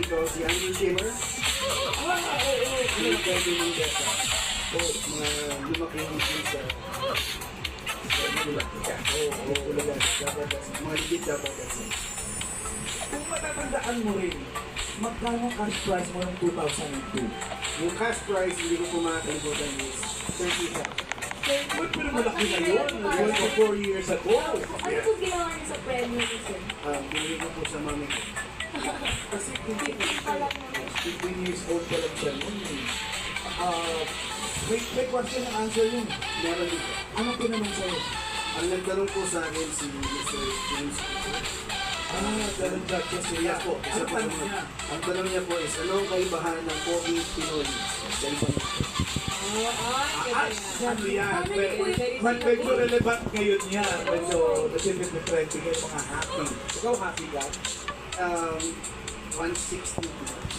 ikaw, si Andrew Shimmer. Hindi pwede ng data. O, mga lumaking din sa ulagan. Dapat kasi, mga ligid dapat kasi. Kung matatandaan mo rin, magkano cash price mo ng 2002? Yung cash price, hindi ko po makakalimutan is 30,000. Ba't pero malaki na yun? 24 years ago. Ano po ginawa niyo sa premium kasi? Binili ko po sa mami ko. Kasi 15 pa lang naman. 15 years old pa lang siya noon. May question and answer yun. Meron din po. Anong tinanong sa'yo? Ang nagtanong po sa akin si Mr. James Cooper. Ganun siya kasi. Yes po, isa Ano po tanong naman. niya? Ang tanong niya po is, ano ang kaibahan ng Pogi Pinoy sa ibang Ano yan? Medyo relevant ngayon yan. Medyo definitely trending yung mga happy. Ikaw happy ka? 160.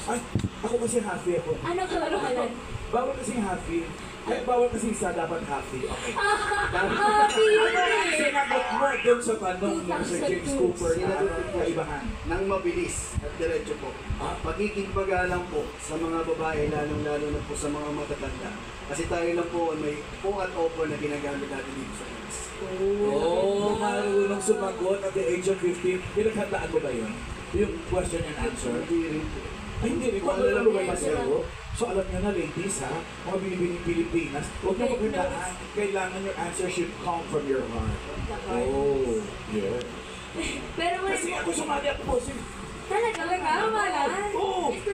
Ay, ako kasi happy ako. Ano ka? Bawal kasi happy. Ay, bawal kasi isa dapat happy. Okay. Happy! Sinagot mo doon sa tanong ni Sir James Cooper na ano ang kaibahan. Nang mabilis at diretso po. Pagiging pagalang po sa mga babae, lalong-lalo na po sa mga matatanda. Kasi tayo lang po may po at opo na ginagamit natin dito sa class. Oh, marunong sumagot at the age of 15. Pinaghandaan mo ba yun? Yung question and answer? Hindi rin po. Ay, hindi rin. Kung ano ba yung masero? So alam nyo na ladies ha, mga binibining Pilipinas, huwag nyo magandaan. Kailangan your answer should come from your heart. Oh, yeah. Pero Kasi ako sumali ako po. talaga, malas. Oo.